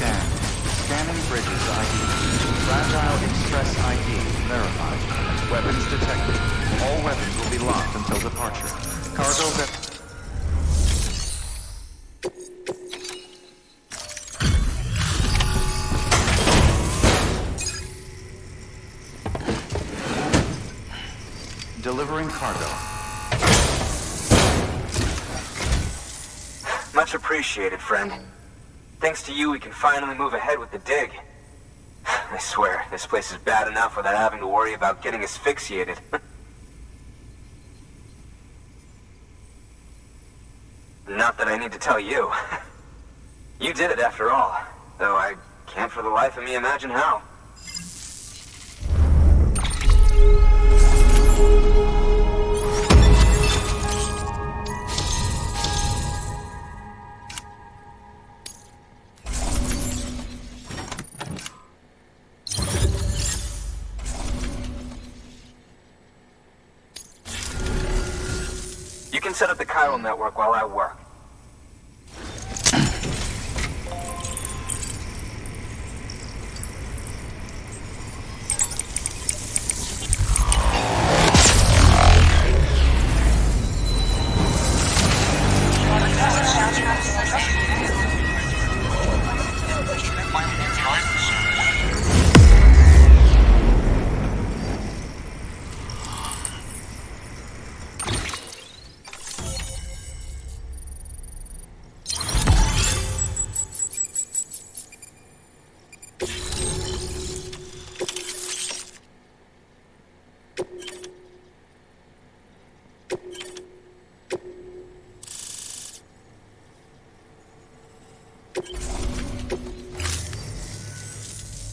Scanned. Scanning bridges ID. Fragile Express ID verified. Weapons detected. All weapons will be locked until departure. Cargo delivering cargo. Much appreciated, friend. Thanks to you, we can finally move ahead with the dig. I swear, this place is bad enough without having to worry about getting asphyxiated. Not that I need to tell you. You did it after all, though I can't for the life of me imagine how. You can set up the chiral network while I work.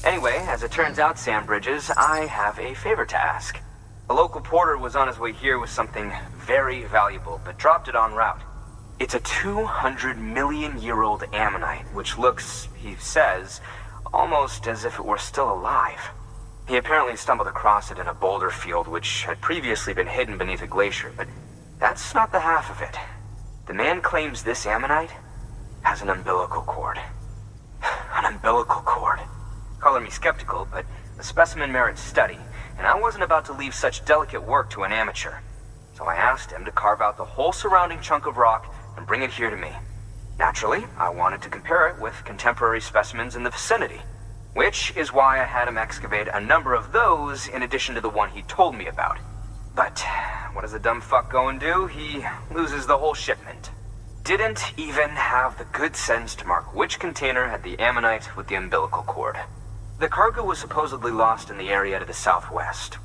Anyway, as it turns out, Sam Bridges, I have a favor to ask. A local porter was on his way here with something very valuable, but dropped it en route. It's a 200-million-year-old ammonite, which looks, he says, almost as if it were still alive. He apparently stumbled across it in a boulder field which had previously been hidden beneath a glacier, but that's not the half of it. The man claims this ammonite has an umbilical cord. An umbilical cord. Color me skeptical, but the specimen merits study, and I wasn't about to leave such delicate work to an amateur. So I asked him to carve out the whole surrounding chunk of rock and bring it here to me. Naturally, I wanted to compare it with contemporary specimens in the vicinity, which is why I had him excavate a number of those in addition to the one he told me about. But what does the dumb fuck go and do? He loses the whole shipment. Didn't even have the good sense to mark which container had the ammonite with the umbilical cord. The cargo was supposedly lost in the area to the southwest,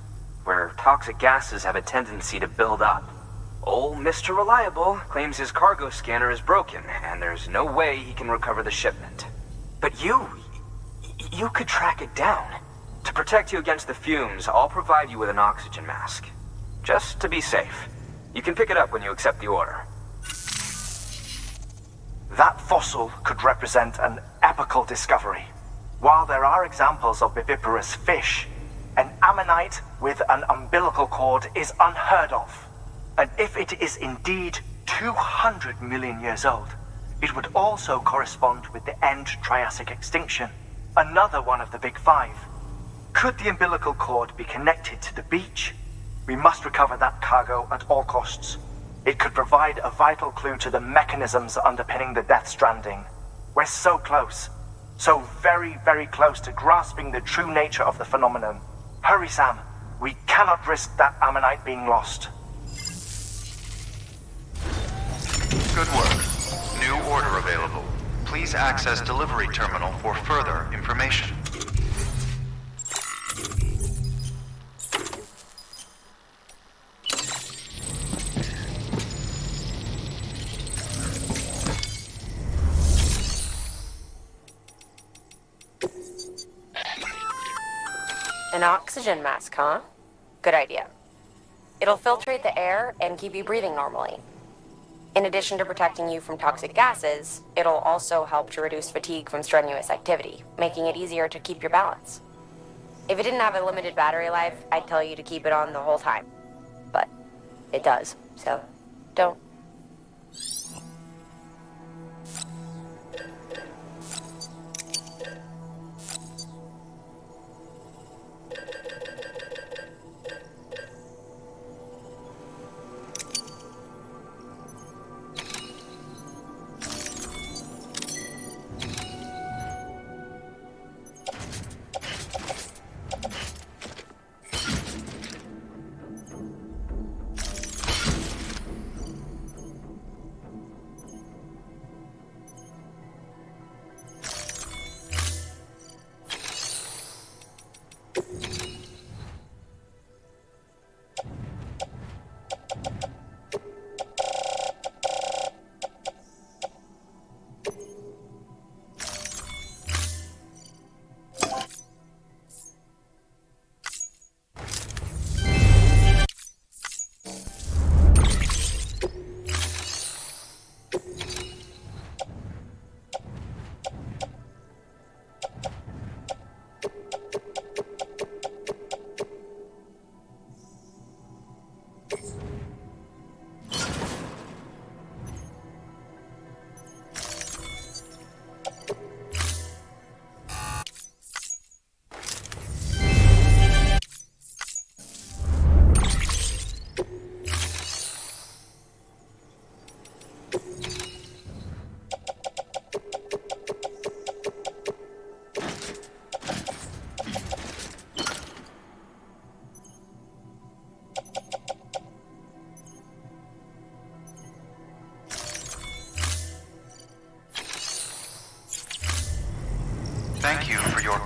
where toxic gases have a tendency to build up. Old Mr. Reliable claims his cargo scanner is broken, and there's no way he can recover the shipment. But you could track it down. To protect you against the fumes, I'll provide you with an oxygen mask. Just to be safe. You can pick it up when you accept the order. That fossil could represent an epochal discovery. While there are examples of viviparous fish, an ammonite with an umbilical cord is unheard of. And if it is indeed 200 million years old, it would also correspond with the end Triassic extinction, another one of the Big Five. Could the umbilical cord be connected to the beach? We must recover that cargo at all costs. It could provide a vital clue to the mechanisms underpinning the Death Stranding. We're so close. So very, very close to grasping the true nature of the phenomenon. Hurry, Sam. We cannot risk that ammonite being lost. Good work. New order available. Please access delivery terminal for further information. An oxygen mask, huh? Good idea. It'll filtrate the air and keep you breathing normally. In addition to protecting you from toxic gases, it'll also help to reduce fatigue from strenuous activity, making it easier to keep your balance. If it didn't have a limited battery life, I'd tell you to keep it on the whole time. But it does, so don't. Thank you for your...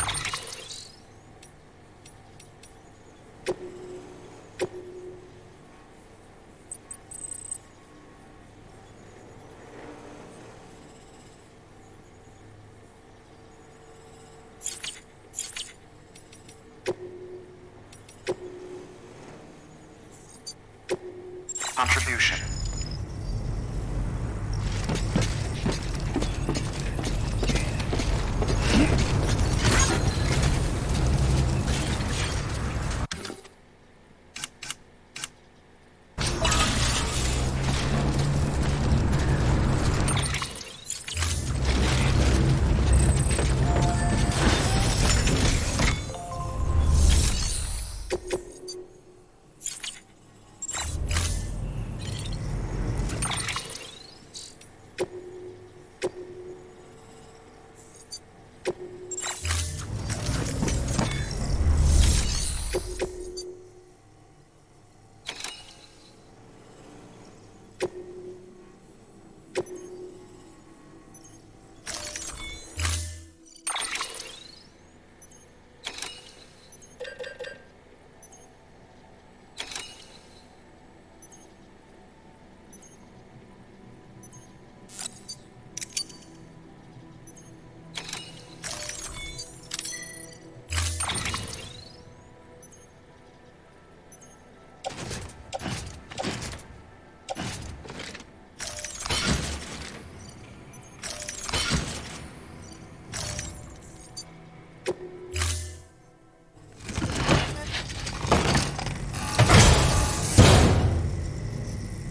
contribution.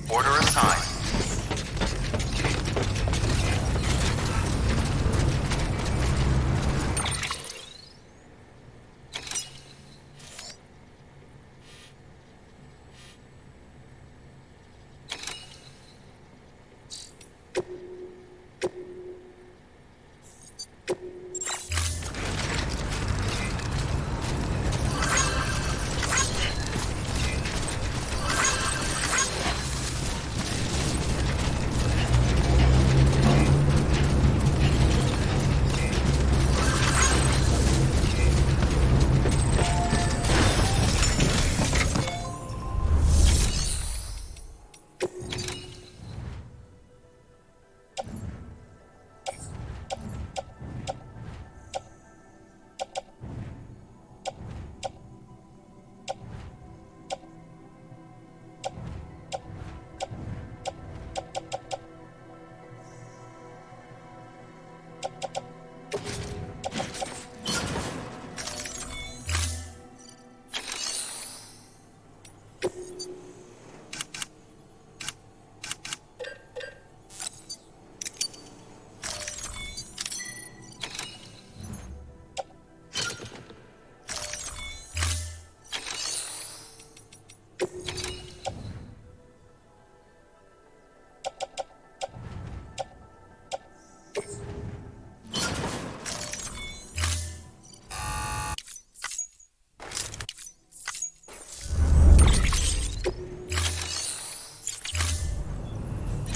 Order assigned.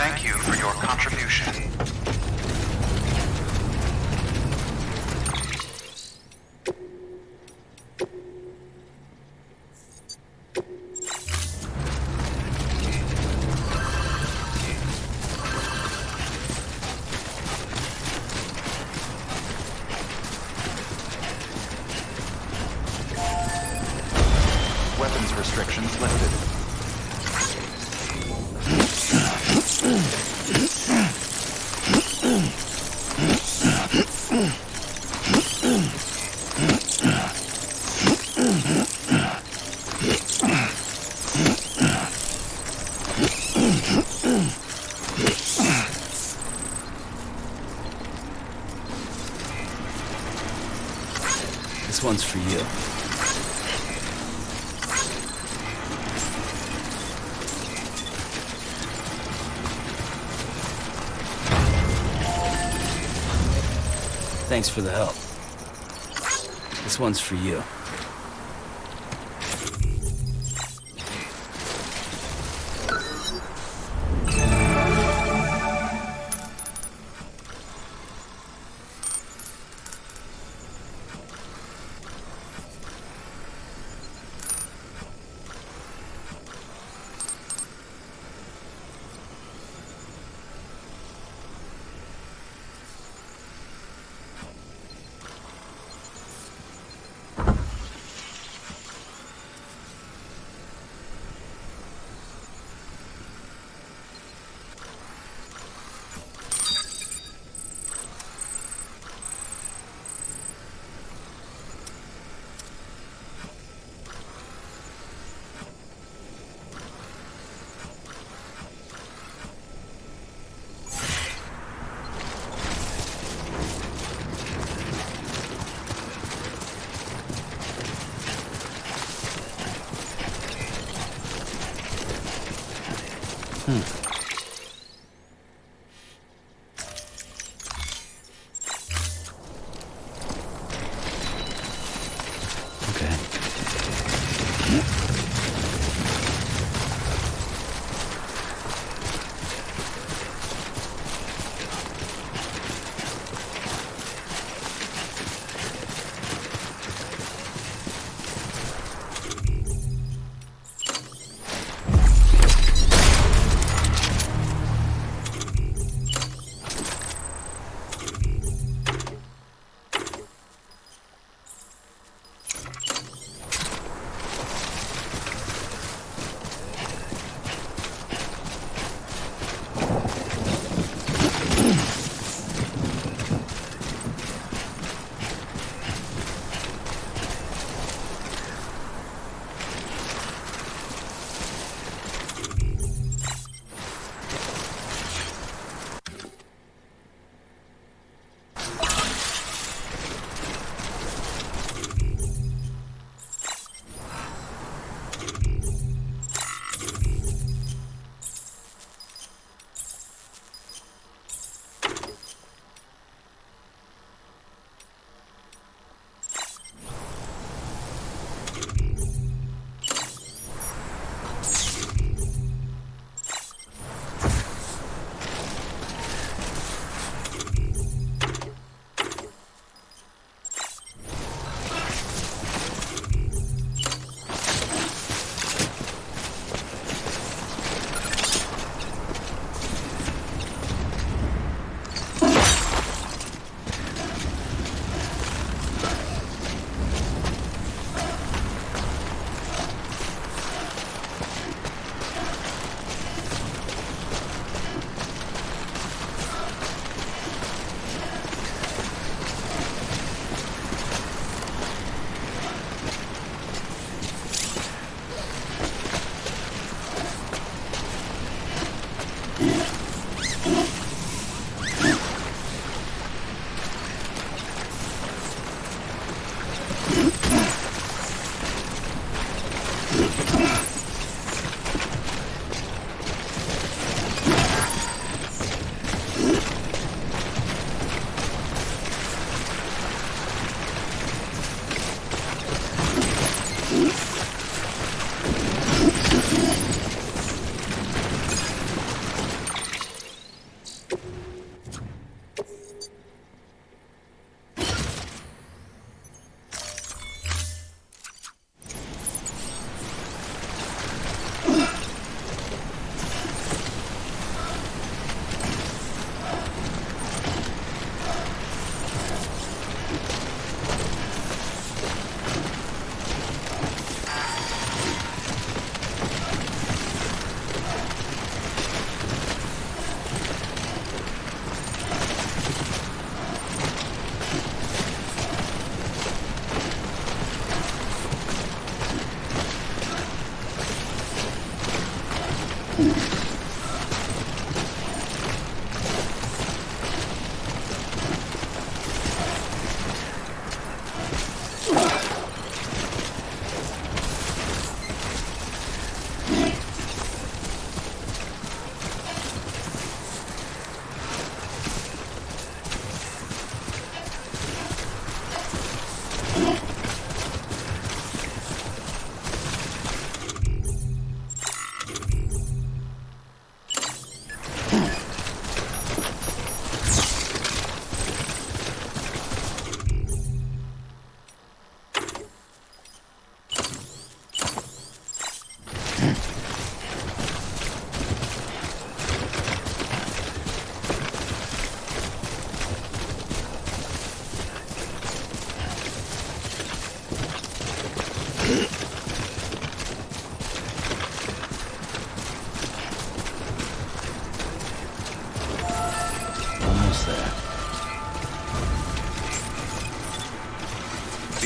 Thank you for your contribution. Weapons restrictions lifted. This one's for you. Thanks for the help. This one's for you. Okay.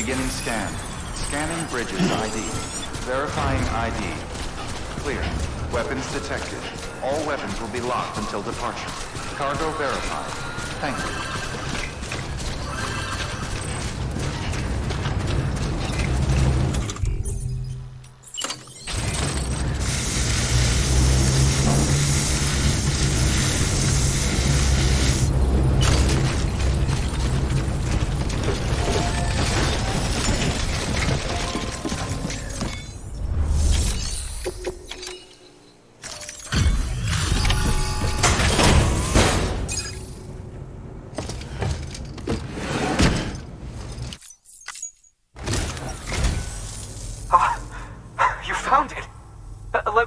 Beginning scan. Scanning bridges ID. Verifying ID. Clear. Weapons detected. All weapons will be locked until departure. Cargo verified. Thank you.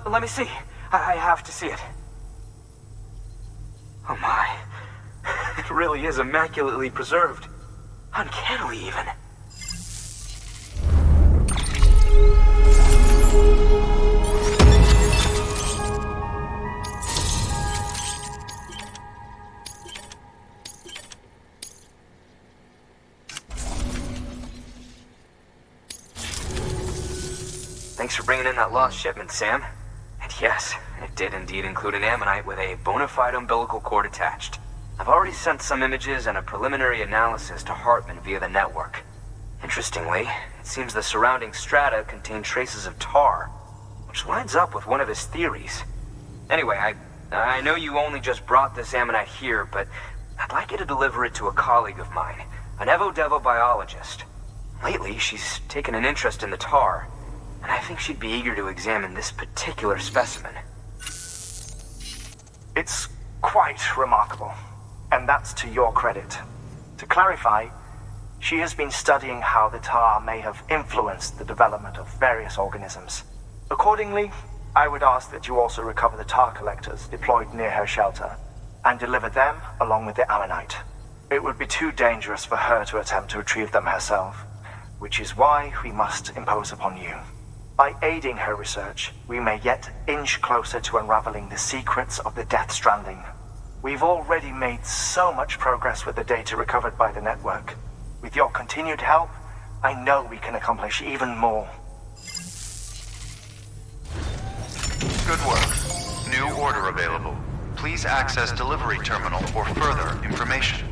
let me see. I have to see it. Oh my. It really is immaculately preserved. Uncannily, even. Thanks for bringing in that lost shipment, Sam. And yes, it did indeed include an ammonite with a bona fide umbilical cord attached. I've already sent some images and a preliminary analysis to Hartman via the network. Interestingly, it seems the surrounding strata contain traces of tar, which lines up with one of his theories. Anyway, I know you only just brought this ammonite here, but I'd like you to deliver it to a colleague of mine, an Evo-Devo biologist. Lately, she's taken an interest in the tar, and I think she'd be eager to examine this particular specimen. It's quite remarkable, and that's to your credit. To clarify, she has been studying how the tar may have influenced the development of various organisms. Accordingly, I would ask that you also recover the tar collectors deployed near her shelter, and deliver them along with the ammonite. It would be too dangerous for her to attempt to retrieve them herself, which is why we must impose upon you. By aiding her research, we may yet inch closer to unraveling the secrets of the Death Stranding. We've already made so much progress with the data recovered by the network. With your continued help, I know we can accomplish even more. Good work. New order available. Please access delivery terminal for further information.